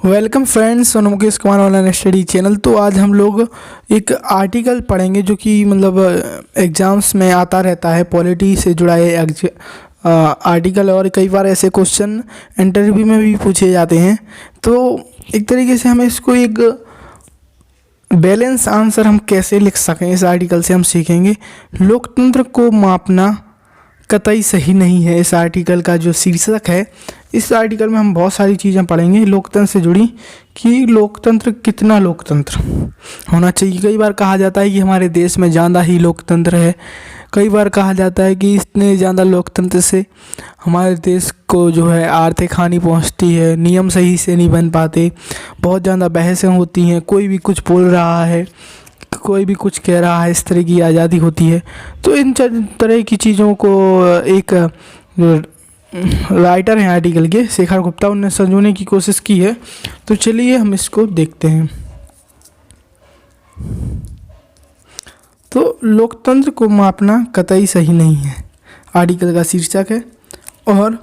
Welcome friends on Mukesh Kumar online study channel. तो आज हम लोग एक आर्टिकल पढ़ेंगे जो कि मतलब एग्ज़ाम्स में आता रहता है, पॉलिटी से जुड़ा है आर्टिकल, और कई बार ऐसे क्वेश्चन इंटरव्यू में भी पूछे जाते हैं। तो एक तरीके से हमें इसको एक बैलेंस आंसर हम कैसे लिख सकें, इस आर्टिकल से हम सीखेंगे। लोकतंत्र को मापना कतई सही नहीं है, इस आर्टिकल का जो शीर्षक है। इस आर्टिकल में हम बहुत सारी चीज़ें पढ़ेंगे लोकतंत्र से जुड़ी, कि लोकतंत्र कितना लोकतंत्र होना चाहिए। कई बार कहा जाता है कि हमारे देश में ज़्यादा ही लोकतंत्र है, कई बार कहा जाता है कि इतने ज़्यादा लोकतंत्र से हमारे देश को जो है आर्थिक हानि पहुंचती है, नियम सही से नहीं बन पाते, बहुत ज़्यादा बहसें होती हैं, कोई भी कुछ बोल रहा है, कोई भी कुछ कह रहा है, इस तरह की आज़ादी होती है। तो इन तरह की चीज़ों को एक राइटर हैं आर्टिकल के, शेखर गुप्ता, उन्होंने संजोने की कोशिश की है। तो चलिए हम इसको देखते हैं। तो लोकतंत्र को मापना कतई सही नहीं है, आर्टिकल का शीर्षक है। और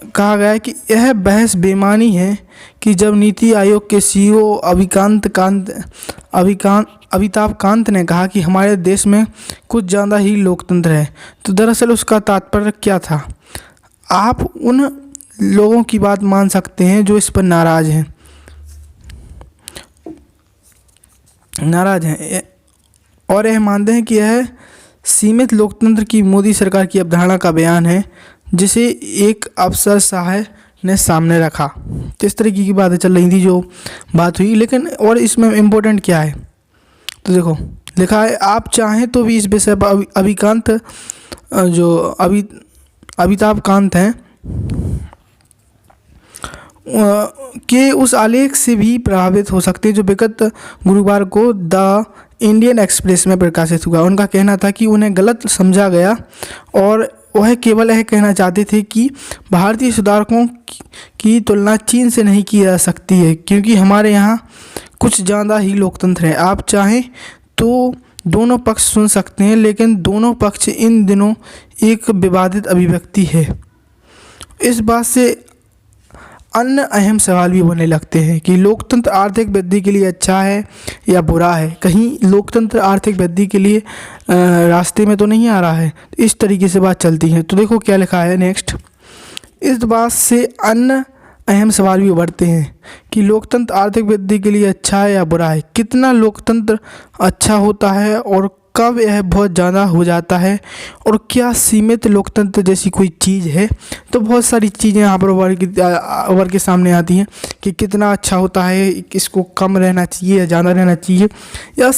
कहा गया है कि यह बहस बेमानी है कि जब नीति आयोग के सीईओ अमिताभ कांत ने कहा कि हमारे देश में कुछ ज़्यादा ही लोकतंत्र है, तो दरअसल उसका तात्पर्य क्या था। आप उन लोगों की बात मान सकते हैं जो इस पर नाराज़ हैं और यह मानते हैं कि यह सीमित लोकतंत्र की मोदी सरकार की अवधारणा का बयान है, जिसे एक अफसरशाह ने सामने रखा। तो इस तरीके की बातें चल रही थी, जो बात हुई। लेकिन और इसमें इम्पोर्टेंट क्या है, तो देखो लिखा है, आप चाहें तो भी इस विषय पर अमिताभ कांत हैं के उस आलेख से भी प्रभावित हो सकते हैं जो विगत गुरुवार को द इंडियन एक्सप्रेस में प्रकाशित हुआ। उनका कहना था कि उन्हें गलत समझा गया और वह केवल यह कहना चाहते थे कि भारतीय सुधारकों की तुलना चीन से नहीं की जा सकती है, क्योंकि हमारे यहाँ कुछ ज़्यादा ही लोकतंत्र है। आप चाहें तो दोनों पक्ष सुन सकते हैं, लेकिन दोनों पक्ष इन दिनों एक विवादित अभिव्यक्ति है। इस बात से अन्य अहम सवाल भी बनने लगते हैं कि लोकतंत्र आर्थिक वृद्धि के लिए अच्छा है या बुरा है। कहीं लोकतंत्र आर्थिक वृद्धि के लिए रास्ते में तो नहीं आ रहा है। इस तरीके से बात चलती है। तो देखो क्या लिखा है नेक्स्ट। इस बात से अन्य अहम सवाल भी उभरते हैं कि लोकतंत्र आर्थिक वृद्धि के लिए अच्छा है या बुरा है। कितना लोकतंत्र अच्छा होता है और कब यह बहुत ज़्यादा हो जाता है, और क्या सीमित लोकतंत्र जैसी कोई चीज़ है। तो बहुत सारी चीज़ें यहाँ पर उभर के सामने आती हैं कि कितना अच्छा होता है, इसको कम रहना चाहिए या ज़्यादा रहना चाहिए, या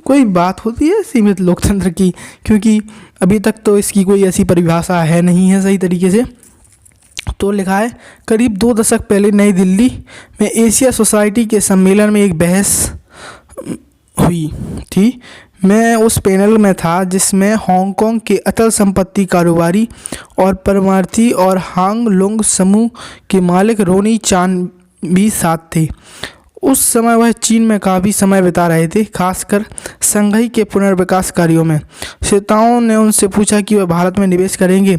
कोई बात होती है सीमित लोकतंत्र की, क्योंकि अभी तक तो इसकी कोई ऐसी परिभाषा है नहीं है सही तरीके से। तो लिखा है, करीब 2 दशक पहले नई दिल्ली में एशिया सोसाइटी के सम्मेलन में एक बहस हुई थी। मैं उस पैनल में था जिसमें हांगकांग के अचल संपत्ति कारोबारी और परमार्थी और हांग लुंग समूह के मालिक रोनी चान भी साथ थे। उस समय वह चीन में काफ़ी समय बिता रहे थे, खासकर संघाई के पुनर्विकास कार्यों में। श्रोताओं ने उनसे पूछा कि वह भारत में निवेश करेंगे,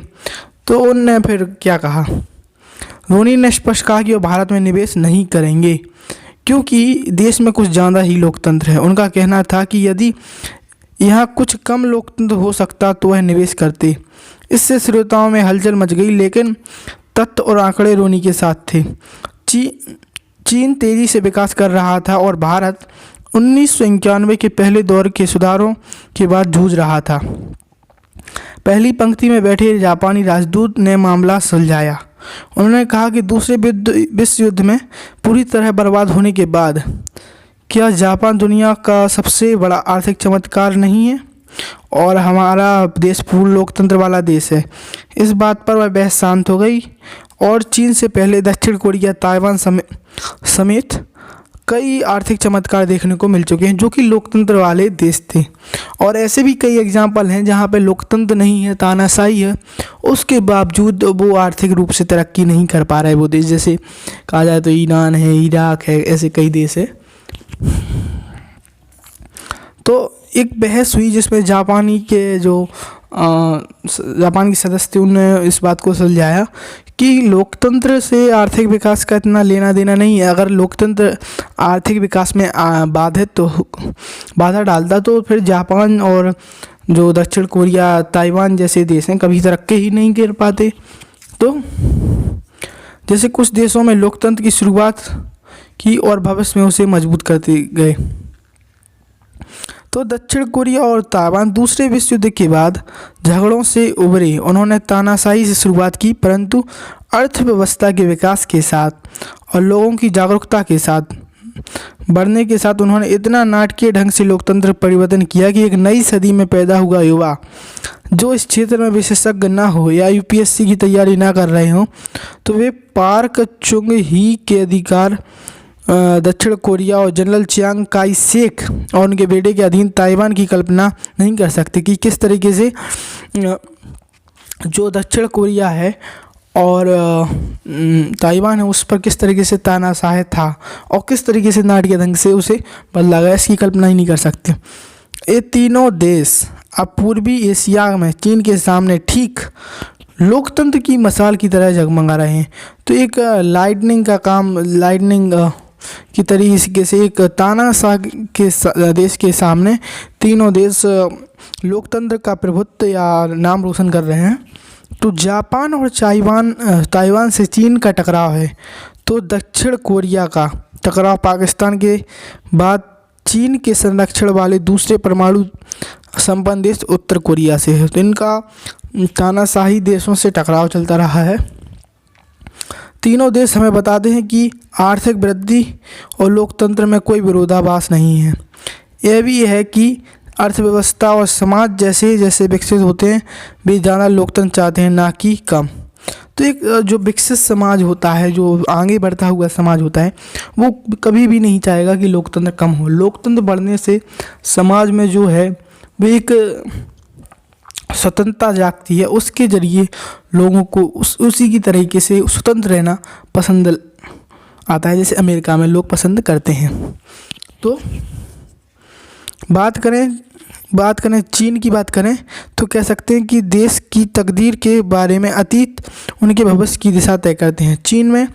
तो उनने फिर क्या कहा। रोनी ने स्पष्ट कहा कि वह भारत में निवेश नहीं करेंगे, क्योंकि देश में कुछ ज़्यादा ही लोकतंत्र है। उनका कहना था कि यदि यहाँ कुछ कम लोकतंत्र हो सकता तो वह निवेश करते। इससे श्रोताओं में हलचल मच गई, लेकिन तथ्य और आंकड़े रोनी के साथ थे। चीन तेज़ी से विकास कर रहा था और भारत 1991 के पहले दौर के सुधारों के बाद जूझ रहा था। पहली पंक्ति में बैठे जापानी राजदूत ने मामला सुलझाया। उन्होंने कहा कि दूसरे विश्व युद्ध में पूरी तरह बर्बाद होने के बाद क्या जापान दुनिया का सबसे बड़ा आर्थिक चमत्कार नहीं है, और हमारा देश पूर्ण लोकतंत्र वाला देश है। इस बात पर वह बहस शांत हो गई और चीन से पहले दक्षिण कोरिया, ताइवान समेत कई आर्थिक चमत्कार देखने को मिल चुके हैं जो कि लोकतंत्र वाले देश थे। और ऐसे भी कई एग्जाम्पल हैं जहाँ पे लोकतंत्र नहीं है, तानाशाही है, उसके बावजूद वो आर्थिक रूप से तरक्की नहीं कर पा रहा है वो देश। जैसे कहा जाए तो ईरान है, इराक है, ऐसे कई देश है। तो एक बहस हुई जिसमें जापानी के जो जापान के सदस्य थे, उन्होंने इस बात को सुलझाया कि लोकतंत्र से आर्थिक विकास का इतना लेना देना नहीं है। अगर लोकतंत्र आर्थिक विकास में बाधा डालता तो फिर जापान और जो दक्षिण कोरिया, ताइवान जैसे देश हैं कभी तरक्की ही नहीं कर पाते। तो जैसे कुछ देशों में लोकतंत्र की शुरुआत की और भविष्य में उसे मजबूत करते गए। तो दक्षिण कोरिया और ताइवान दूसरे विश्व युद्ध के बाद झगड़ों से उभरे। उन्होंने तानाशाही से शुरुआत की, परंतु अर्थव्यवस्था के विकास के साथ और लोगों की जागरूकता के साथ बढ़ने के साथ उन्होंने इतना नाटकीय ढंग से लोकतंत्र परिवर्तन किया कि एक नई सदी में पैदा हुआ युवा जो इस क्षेत्र में विशेषज्ञ ना हो या यूपीएससी की तैयारी ना कर रहे हों, तो वे पार्क चुंग ही के अधिकार, दक्षिण कोरिया और जनरल चियांग काई शेक और उनके बेटे के अधीन ताइवान की कल्पना नहीं कर सकते कि किस तरीके से जो दक्षिण कोरिया है और ताइवान है उस पर किस तरीके से तानाशाह था और किस तरीके से नाटकीय ढंग से उसे बदला गया, इसकी कल्पना ही नहीं कर सकते। ये तीनों देश अब पूर्वी एशिया में चीन के सामने ठीक लोकतंत्र की मसाल की तरह जगमगा रहे हैं। तो एक लाइटनिंग की तरीके से एक तानाशाह के देश के सामने तीनों देश लोकतंत्र का प्रभुत्व या नाम रोशन कर रहे हैं। तो जापान और ताइवान से चीन का टकराव है, तो दक्षिण कोरिया का टकराव पाकिस्तान के बाद चीन के संरक्षण वाले दूसरे परमाणु संपन्न देश उत्तर कोरिया से है। तो इनका तानाशाही देशों से टकराव चलता रहा है। तीनों देश हमें बताते हैं कि आर्थिक वृद्धि और लोकतंत्र में कोई विरोधाभास नहीं है। यह भी है कि अर्थव्यवस्था और समाज जैसे जैसे विकसित होते हैं वे ज़्यादा लोकतंत्र चाहते हैं, ना कि कम। तो एक जो विकसित समाज होता है, जो आगे बढ़ता हुआ समाज होता है, वो कभी भी नहीं चाहेगा कि लोकतंत्र कम हो। लोकतंत्र बढ़ने से समाज में जो है वो एक स्वतंत्रता जागती है, उसके ज़रिए लोगों को उसी की तरीके से स्वतंत्र रहना पसंद आता है, जैसे अमेरिका में लोग पसंद करते हैं। तो बात करें चीन की बात करें तो कह सकते हैं कि देश की तकदीर के बारे में अतीत उनके भविष्य की दिशा तय करते हैं। चीन में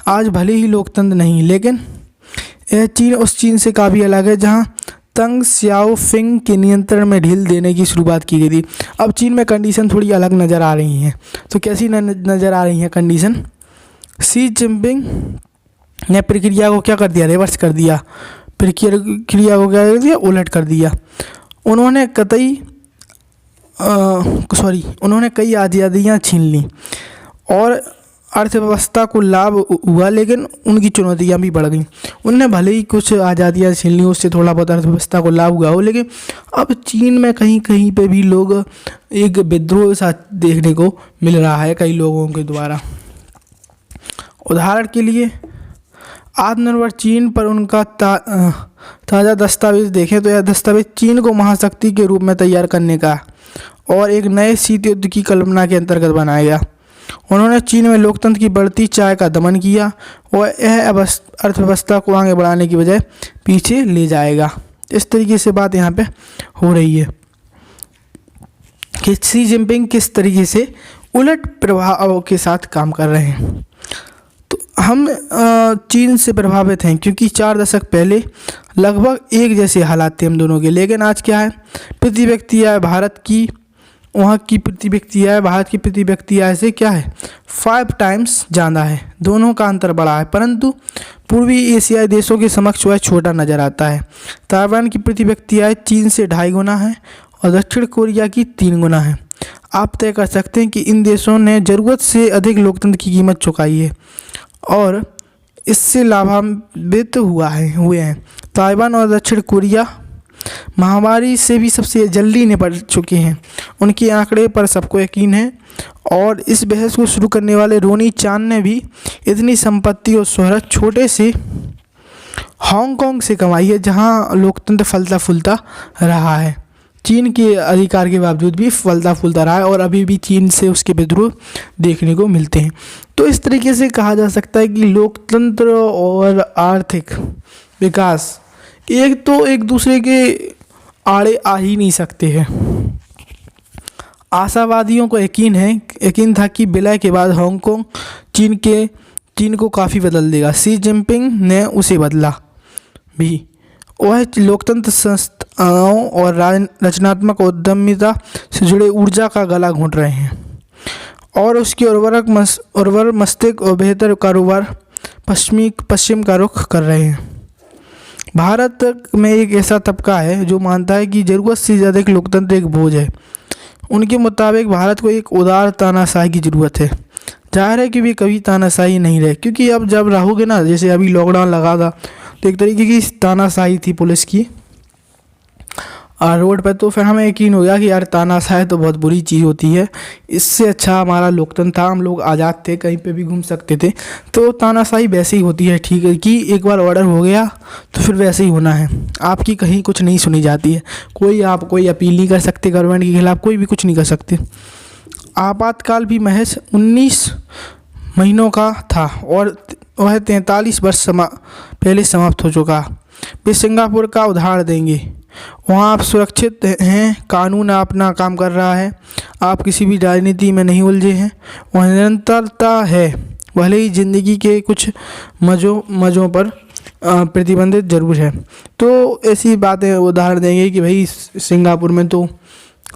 आज भले ही लोकतंत्र नहीं, लेकिन यह चीन उस चीन से काफ़ी अलग है जहां तंग सियाओफिंग के नियंत्रण में ढील देने की शुरुआत की गई थी। अब चीन में कंडीशन थोड़ी अलग नज़र आ रही हैं। तो कैसी नज़र आ रही हैं कंडीशन? शी जिनपिंग ने प्रक्रिया को क्या कर दिया? रिवर्स कर दिया। प्रक्रिया को क्या कर दिया? उलट कर दिया। उन्होंने कई आज़ादियाँ छीन लीं और अर्थव्यवस्था को लाभ हुआ, लेकिन उनकी चुनौतियाँ भी बढ़ गईं। उनने भले ही कुछ आज़ादियाँ छीन ली, उससे थोड़ा बहुत अर्थव्यवस्था को लाभ हुआ हो, लेकिन अब चीन में कहीं कहीं पे भी लोग एक विद्रोह सा देखने को मिल रहा है कई लोगों के द्वारा। उदाहरण के लिए आत्मनिर्भर चीन पर उनका ताज़ा दस्तावेज देखें तो यह दस्तावेज चीन को महाशक्ति के रूप में तैयार करने का और एक नए शीत युद्ध की कल्पना के अंतर्गत बनाया गया। उन्होंने चीन में लोकतंत्र की बढ़ती चाह का दमन किया और यह अर्थव्यवस्था को आगे बढ़ाने की बजाय पीछे ले जाएगा। इस तरीके से बात यहाँ पे हो रही है कि शी जिनपिंग किस तरीके से उलट प्रभाव के साथ काम कर रहे हैं। तो हम चीन से प्रभावित हैं क्योंकि 4 दशक पहले लगभग एक जैसे हालात थे हम दोनों के, लेकिन आज क्या है? प्रति व्यक्ति आय भारत की वहाँ की प्रति व्यक्ति आय भारत की प्रति व्यक्ति आय से क्या है 5 टाइम्स ज़्यादा है। दोनों का अंतर बड़ा है, परंतु पूर्वी एशियाई देशों के समक्ष वह छोटा नज़र आता है। ताइवान की प्रति व्यक्ति आय चीन से 2.5 गुना है और दक्षिण कोरिया की 3 गुना है। आप तय कर सकते हैं कि इन देशों ने ज़रूरत से अधिक लोकतंत्र की कीमत चुकाई है और इससे लाभान्वित हुए हैं। ताइवान और दक्षिण कोरिया महामारी से भी सबसे जल्दी निपट चुके हैं, उनके आंकड़े पर सबको यकीन है। और इस बहस को शुरू करने वाले रोनी चान ने भी इतनी संपत्ति और शोहरत छोटे से हांगकांग से कमाई है, जहां लोकतंत्र फलता फूलता रहा है। चीन के अधिकार के बावजूद भी फलता फूलता रहा है और अभी भी चीन से उसके विद्रोह देखने को मिलते हैं। तो इस तरीके से कहा जा सकता है कि लोकतंत्र और आर्थिक विकास एक दूसरे के आड़े आ ही नहीं सकते हैं। आशावादियों को यकीन था कि विलय के बाद हांगकांग चीन को काफ़ी बदल देगा। शी जिनपिंग ने उसे बदला भी। वह लोकतंत्र संस्थाओं और रचनात्मक उद्यमिता से जुड़े ऊर्जा का गला घोंट रहे हैं और उसके उर्वर मस्तिष्क और बेहतर कारोबार पश्चिम का रुख कर रहे हैं। भारत में एक ऐसा तबका है जो मानता है कि ज़रूरत से ज़्यादा लोकतंत्र एक बोझ है। उनके मुताबिक भारत को एक उदार तानाशाही की ज़रूरत है। जाहिर है कि वे कभी तानाशाही नहीं रहे, क्योंकि अब जब रहोगे ना, जैसे अभी लॉकडाउन लगा था तो एक तरीके की तानाशाही थी पुलिस की रोड पे, तो फिर हमें यकीन हो गया कि यार तानाशाही तो बहुत बुरी चीज़ होती है। इससे अच्छा हमारा लोकतंत्र था, हम लोग आज़ाद थे, कहीं पे भी घूम सकते थे। तो तानाशाही वैसे ही होती है, ठीक है, कि एक बार ऑर्डर हो गया तो फिर वैसे ही होना है। आपकी कहीं कुछ नहीं सुनी जाती है, कोई अपील नहीं कर सकते गवर्नमेंट के खिलाफ, कोई भी कुछ नहीं कर सकते। आपातकाल भी महज 19 महीनों का था और वह 43 वर्ष पहले समाप्त हो चुका। वे सिंगापुर का उदाहरण देंगे। वहाँ आप सुरक्षित हैं, कानून अपना काम कर रहा है, आप किसी भी राजनीति में नहीं उलझे हैं, वहाँ निरंतरता है, भले ही ज़िंदगी के कुछ मज़ों पर प्रतिबंधित जरूर है। तो ऐसी बातें उदाहरण देंगे कि भाई सिंगापुर में तो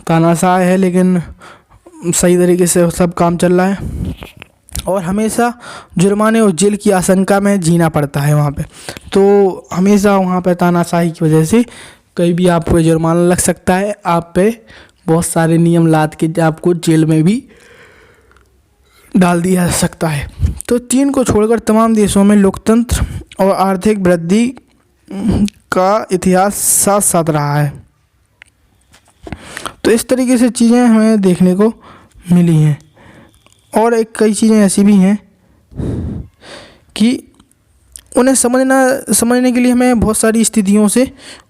तानाशाह है लेकिन सही तरीके से सब काम चल रहा है और हमेशा जुर्माने और जेल की आशंका में जीना पड़ता है वहाँ पे। तो हमेशा वहाँ पे तानाशाही की वजह से कहीं भी आपको जुर्माना लग सकता है, आप पे बहुत सारे नियम लाद के आपको जेल में भी डाल दिया जा सकता है। तो चीन को छोड़कर तमाम देशों में लोकतंत्र और आर्थिक वृद्धि का इतिहास साथ साथ रहा है। तो इस तरीके से चीज़ें हमें देखने को मिली हैं और कई चीज़ें ऐसी भी हैं कि उन्हें समझने के लिए हमें बहुत सारी स्थितियों से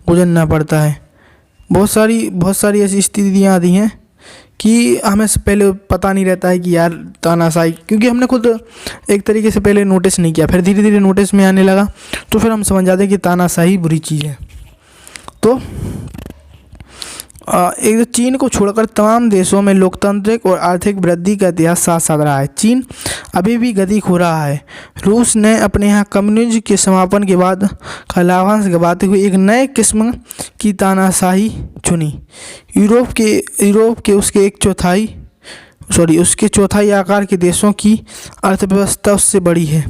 गुजरना पड़ता है। बहुत सारी ऐसी स्थितियाँ आती हैं कि हमें पहले पता नहीं रहता है कि यार तानाशाही, क्योंकि हमने खुद एक तरीके से पहले नोटिस नहीं किया, फिर धीरे धीरे नोटिस में आने लगा तो फिर हम समझ जाते हैं कि तानाशाही बुरी चीज़ है। तो एक चीन को छोड़कर तमाम देशों में लोकतांत्रिक और आर्थिक वृद्धि का इतिहास साथ साथ रहा है। चीन अभी भी गति खो रहा है। रूस ने अपने यहाँ कम्युनिज्म के समापन के बाद का लाभांश गंवाते हुए एक नए किस्म की तानाशाही चुनी। यूरोप के उसके चौथाई आकार के देशों की अर्थव्यवस्था उससे बड़ी है।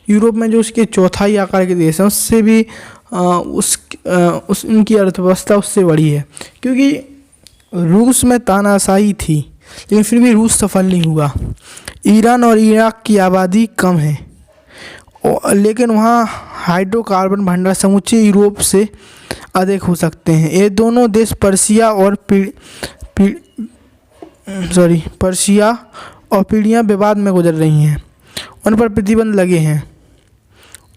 यूरोप में जो उसके चौथाई आकार के देश हैं उससे भी उनकी अर्थव्यवस्था उससे बड़ी है, क्योंकि रूस में तानाशाही थी लेकिन फिर भी रूस सफल नहीं हुआ। ईरान और इराक की आबादी कम है लेकिन वहाँ हाइड्रोकार्बन भंडार समूचे यूरोप से अधिक हो सकते हैं। ये दोनों देश पर्शिया और पीढ़ियाँ विवाद में गुजर रही हैं, उन पर प्रतिबंध लगे हैं।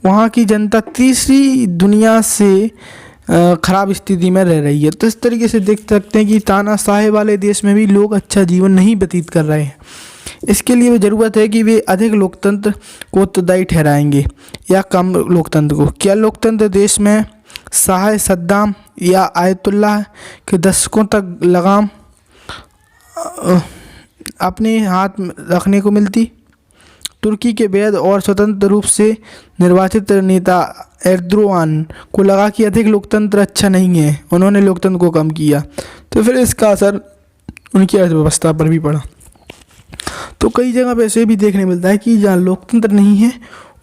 वहाँ की जनता तीसरी दुनिया से ख़राब स्थिति में रह रही है। तो इस तरीके से देख सकते हैं कि तानाशाही वाले देश में भी लोग अच्छा जीवन नहीं व्यतीत कर रहे हैं। इसके लिए भी ज़रूरत है कि वे अधिक लोकतंत्र को उत्तरदायी ठहराएंगे या कम लोकतंत्र को। क्या लोकतंत्र देश में शाह सद्दाम या आयतुल्लाह के दशकों तक लगाम अपने हाथ में रखने को मिलती? तुर्की के वैध और स्वतंत्र रूप से निर्वाचित नेता एर्दोआन को लगा कि अधिक लोकतंत्र अच्छा नहीं है, उन्होंने लोकतंत्र को कम किया, तो फिर इसका असर उनकी अर्थव्यवस्था पर भी पड़ा। तो कई जगह पे ऐसे भी देखने मिलता है कि जहाँ लोकतंत्र नहीं है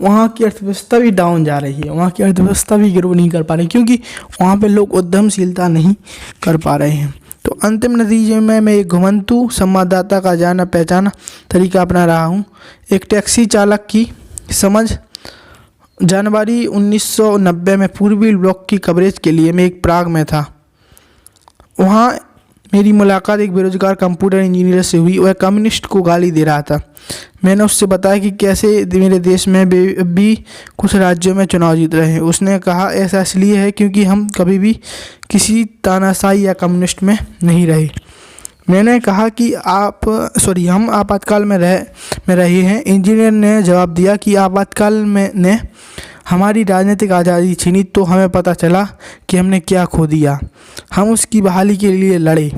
वहाँ की अर्थव्यवस्था भी डाउन जा रही है, वहाँ की अर्थव्यवस्था भी ग्रो नहीं कर पा रही, क्योंकि वहाँ पे लोग उद्यमशीलता नहीं कर पा रहे हैं। तो अंतिम नतीजे में मैं एक घुमंतू संवाददाता का जाना पहचाना तरीका अपना रहा हूँ। एक टैक्सी चालक की समझ। जनवरी 1990 में पूर्वी ब्लॉक की कवरेज के लिए मैं एक प्राग में था। वहाँ मेरी मुलाकात एक बेरोजगार कंप्यूटर इंजीनियर से हुई। वह कम्युनिस्ट को गाली दे रहा था। मैंने उससे बताया कि कैसे मेरे देश में भी कुछ राज्यों में चुनाव जीत रहे हैं। उसने कहा ऐसा इसलिए है क्योंकि हम कभी भी किसी तानाशाही या कम्युनिस्ट में नहीं रहे। मैंने कहा कि हम आपातकाल में रहे हैं। इंजीनियर ने जवाब दिया कि आपातकाल में ने हमारी राजनीतिक आज़ादी छीनी तो हमें पता चला कि हमने क्या खो दिया। हम उसकी बहाली के लिए लड़े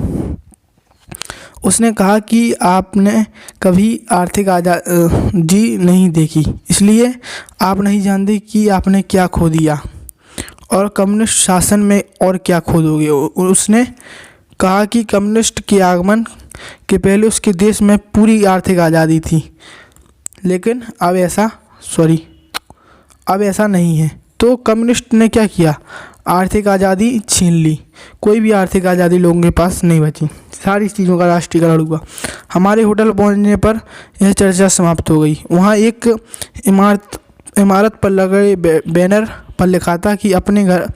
उसने कहा कि आपने कभी आर्थिक आज़ादी नहीं देखी, इसलिए आप नहीं जानते कि आपने क्या खो दिया और कम्युनिस्ट शासन में और क्या खो दोगे। उसने कहा कि कम्युनिस्ट के आगमन के पहले उसके देश में पूरी आर्थिक आज़ादी थी, लेकिन अब ऐसा नहीं है। तो कम्युनिस्ट ने क्या किया, आर्थिक आज़ादी छीन ली। कोई भी आर्थिक आज़ादी लोगों के पास नहीं बची, सारी चीज़ों का राष्ट्रीयकरण हुआ। हमारे होटल पहुंचने पर यह चर्चा समाप्त हो गई। वहाँ एक इमारत पर लगे बैनर पर लिखा था कि अपने घर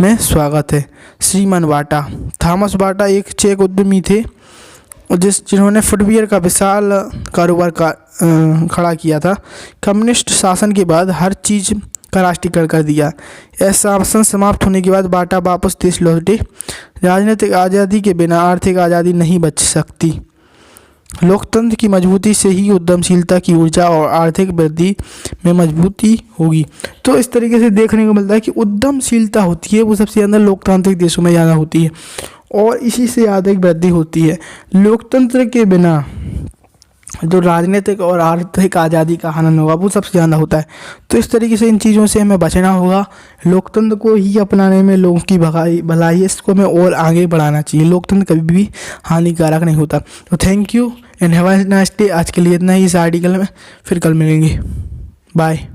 में स्वागत है, श्रीमान बाटा। थॉमस बाटा एक चेक उद्यमी थे जिन्होंने फुटवियर का विशाल कारोबार खड़ा किया था। कम्युनिस्ट शासन के बाद हर चीज़ का राष्ट्रीयकरण कर दिया। ऐसा शासन समाप्त होने के बाद बाटा वापस देश लौटे। राजनीतिक आज़ादी के बिना आर्थिक आज़ादी नहीं बच सकती। लोकतंत्र की मजबूती से ही उद्यमशीलता की ऊर्जा और आर्थिक वृद्धि में मजबूती होगी। तो इस तरीके से देखने को मिलता है कि उद्यमशीलता होती है वो सबसे ज़्यादा लोकतांत्रिक देशों में ज़्यादा होती है और इसी से आर्थिक वृद्धि होती है। लोकतंत्र के बिना जो राजनीतिक और आर्थिक आज़ादी का हनन होगा वो सबसे ज़्यादा होता है। तो इस तरीके से इन चीज़ों से हमें बचना होगा। लोकतंत्र को ही अपनाने में लोगों की भलाई इसको हमें और आगे बढ़ाना चाहिए। लोकतंत्र कभी भी हानिकारक नहीं होता। तो thank you and have a nice day. आज के लिए इतना ही इस आर्टिकल में, फिर कल मिलेंगे। बाय।